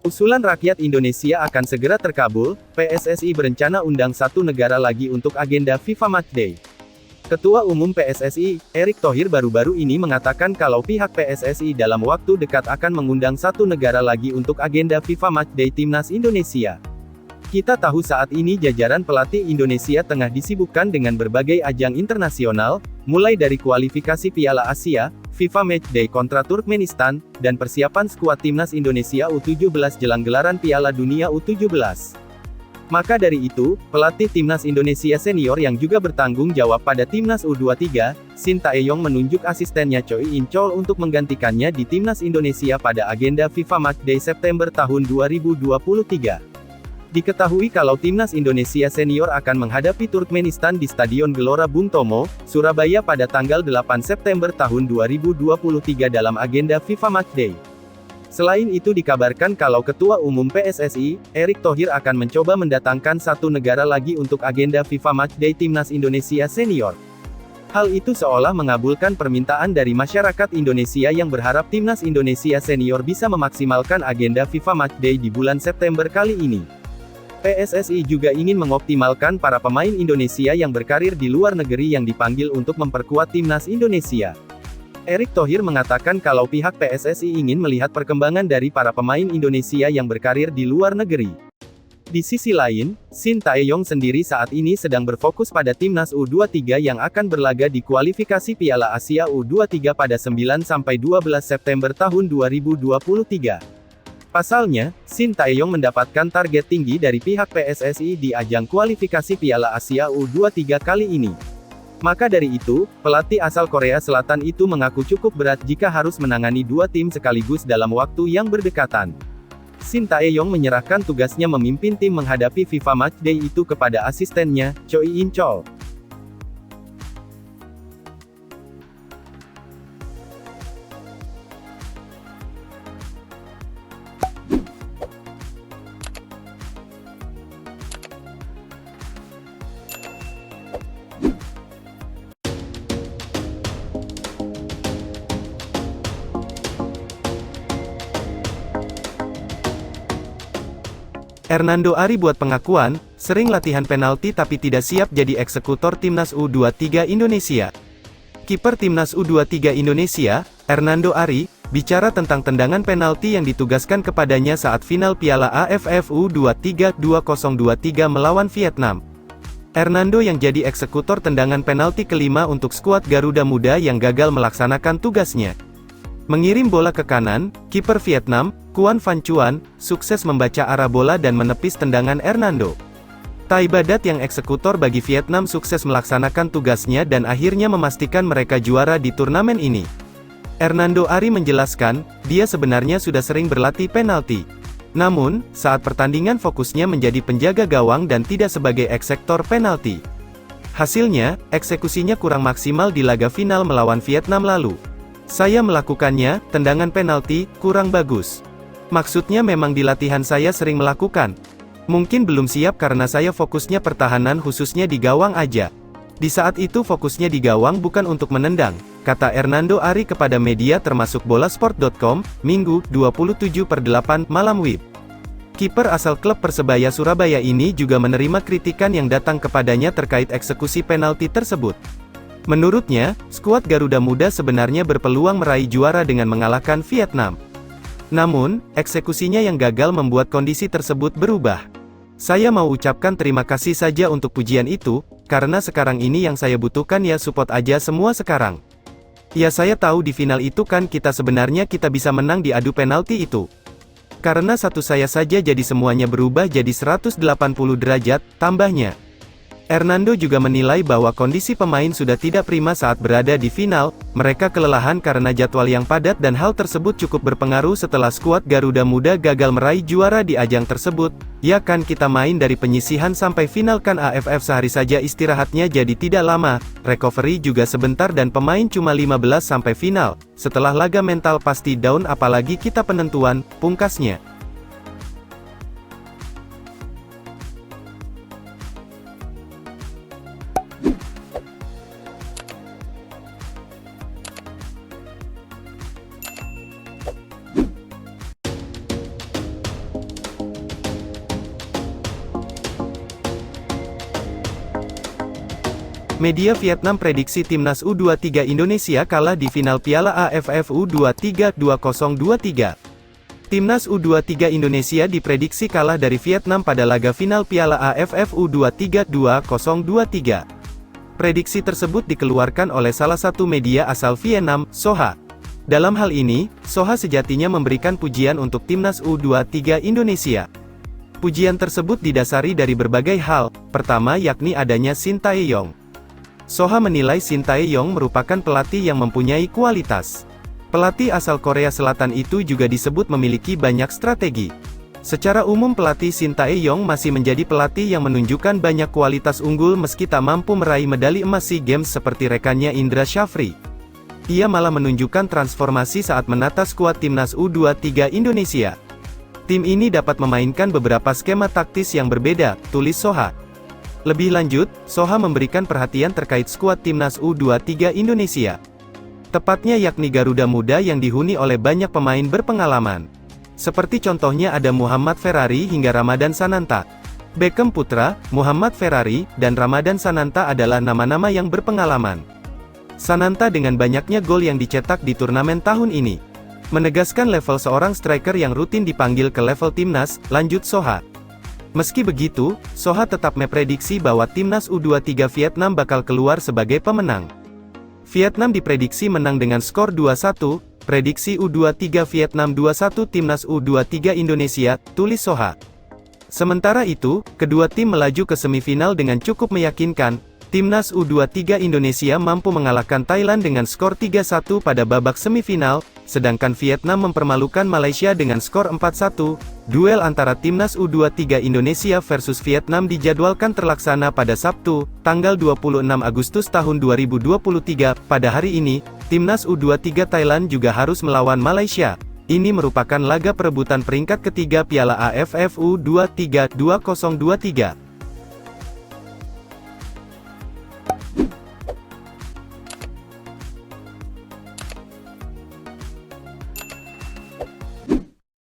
Usulan rakyat Indonesia akan segera terkabul, PSSI berencana undang satu negara lagi untuk agenda FIFA Matchday. Ketua Umum PSSI, Erick Thohir baru-baru ini mengatakan kalau pihak PSSI dalam waktu dekat akan mengundang satu negara lagi untuk agenda FIFA Matchday Timnas Indonesia. Kita tahu saat ini jajaran pelatih Indonesia tengah disibukkan dengan berbagai ajang internasional, mulai dari kualifikasi Piala Asia, FIFA Matchday kontra Turkmenistan, dan persiapan skuad Timnas Indonesia U17 jelang gelaran Piala Dunia U17. Maka dari itu, pelatih Timnas Indonesia senior yang juga bertanggung jawab pada Timnas U23, Shin Tae-yong menunjuk asistennya Choi In-chol untuk menggantikannya di Timnas Indonesia pada agenda FIFA Matchday September tahun 2023. Diketahui kalau Timnas Indonesia senior akan menghadapi Turkmenistan di Stadion Gelora Bung Tomo, Surabaya pada tanggal 8 September tahun 2023 dalam agenda FIFA Matchday. Selain itu dikabarkan kalau Ketua Umum PSSI, Erick Thohir akan mencoba mendatangkan satu negara lagi untuk agenda FIFA Matchday Timnas Indonesia senior. Hal itu seolah mengabulkan permintaan dari masyarakat Indonesia yang berharap Timnas Indonesia senior bisa memaksimalkan agenda FIFA Matchday di bulan September kali ini. PSSI juga ingin mengoptimalkan para pemain Indonesia yang berkarir di luar negeri yang dipanggil untuk memperkuat Timnas Indonesia. Erick Thohir mengatakan kalau pihak PSSI ingin melihat perkembangan dari para pemain Indonesia yang berkarir di luar negeri. Di sisi lain, Shin Tae-yong sendiri saat ini sedang berfokus pada Timnas U23 yang akan berlaga di kualifikasi Piala Asia U23 pada 9-12 September tahun 2023. Pasalnya, Shin Tae-yong mendapatkan target tinggi dari pihak PSSI di ajang kualifikasi Piala Asia U23 kali ini. Maka dari itu, pelatih asal Korea Selatan itu mengaku cukup berat jika harus menangani dua tim sekaligus dalam waktu yang berdekatan. Shin Tae-yong menyerahkan tugasnya memimpin tim menghadapi FIFA Matchday itu kepada asistennya, Choi In-chol. Hernando Ari buat pengakuan, sering latihan penalti tapi tidak siap jadi eksekutor Timnas U23 Indonesia. Kiper Timnas U23 Indonesia, Hernando Ari, bicara tentang tendangan penalti yang ditugaskan kepadanya saat final Piala AFF U23 2023 melawan Vietnam. Hernando yang jadi eksekutor tendangan penalti kelima untuk skuad Garuda Muda yang gagal melaksanakan tugasnya. Mengirim bola ke kanan, kiper Vietnam, Quan Van Chuan, sukses membaca arah bola dan menepis tendangan Hernando. Tai Badat yang eksekutor bagi Vietnam sukses melaksanakan tugasnya dan akhirnya memastikan mereka juara di turnamen ini. Hernando Ari menjelaskan, dia sebenarnya sudah sering berlatih penalti. Namun, saat pertandingan fokusnya menjadi penjaga gawang dan tidak sebagai eksekutor penalti. Hasilnya, eksekusinya kurang maksimal di laga final melawan Vietnam lalu. Saya melakukannya, tendangan penalti, kurang bagus. Maksudnya memang di latihan saya sering melakukan. Mungkin belum siap karena saya fokusnya pertahanan khususnya di gawang aja. Di saat itu fokusnya di gawang bukan untuk menendang, kata Hernando Ari kepada media termasuk bolasport.com, Minggu, 27/8 malam WIB. Kiper asal klub Persebaya Surabaya ini juga menerima kritikan yang datang kepadanya terkait eksekusi penalti tersebut. Menurutnya, skuad Garuda Muda sebenarnya berpeluang meraih juara dengan mengalahkan Vietnam. Namun, eksekusinya yang gagal membuat kondisi tersebut berubah. Saya mau ucapkan terima kasih saja untuk pujian itu, karena sekarang ini yang saya butuhkan ya support aja semua sekarang. Ya saya tahu di final itu kan kita sebenarnya kita bisa menang di adu penalti itu. Karena satu saya saja jadi semuanya berubah jadi 180 derajat, tambahnya. Hernando juga menilai bahwa kondisi pemain sudah tidak prima saat berada di final, mereka kelelahan karena jadwal yang padat dan hal tersebut cukup berpengaruh setelah skuad Garuda Muda gagal meraih juara di ajang tersebut. Ya kan kita main dari penyisihan sampai final kan AFF sehari saja istirahatnya jadi tidak lama, recovery juga sebentar dan pemain cuma 15 sampai final, setelah laga mental pasti down apalagi kita penentuan, pungkasnya. Media Vietnam prediksi Timnas U23 Indonesia kalah di final Piala AFF U23 2023. Timnas U23 Indonesia diprediksi kalah dari Vietnam pada laga final Piala AFF U23 2023. Prediksi tersebut dikeluarkan oleh salah satu media asal Vietnam, Soha. Dalam hal ini, Soha sejatinya memberikan pujian untuk Timnas U23 Indonesia. Pujian tersebut didasari dari berbagai hal, pertama yakni adanya Shin Tae-yong. Soha menilai Shin Tae-yong merupakan pelatih yang mempunyai kualitas. Pelatih asal Korea Selatan itu juga disebut memiliki banyak strategi. Secara umum pelatih Shin Tae-yong masih menjadi pelatih yang menunjukkan banyak kualitas unggul meski tak mampu meraih medali emas SEA Games seperti rekannya Indra Shafri. Ia malah menunjukkan transformasi saat menata skuad Timnas U23 Indonesia. Tim ini dapat memainkan beberapa skema taktis yang berbeda, tulis Soha. Lebih lanjut, Soha memberikan perhatian terkait skuad Timnas U23 Indonesia. Tepatnya yakni Garuda Muda yang dihuni oleh banyak pemain berpengalaman. Seperti contohnya ada Muhammad Ferrari hingga Ramadan Sananta. Beckham Putra, Muhammad Ferrari, dan Ramadan Sananta adalah nama-nama yang berpengalaman. Sananta dengan banyaknya gol yang dicetak di turnamen tahun ini menegaskan level seorang striker yang rutin dipanggil ke level timnas, lanjut Soha. Meski begitu, Soha tetap memprediksi bahwa Timnas U23 Vietnam bakal keluar sebagai pemenang. Vietnam diprediksi menang dengan skor 2-1, prediksi U23 Vietnam 2-1 Timnas U23 Indonesia, tulis Soha. Sementara itu, kedua tim melaju ke semifinal dengan cukup meyakinkan. Timnas U23 Indonesia mampu mengalahkan Thailand dengan skor 3-1 pada babak semifinal, sedangkan Vietnam mempermalukan Malaysia dengan skor 4-1. Duel antara Timnas U23 Indonesia versus Vietnam dijadwalkan terlaksana pada Sabtu, tanggal 26 Agustus tahun 2023. Pada hari ini, Timnas U23 Thailand juga harus melawan Malaysia. Ini merupakan laga perebutan peringkat ketiga Piala AFF U23 2023.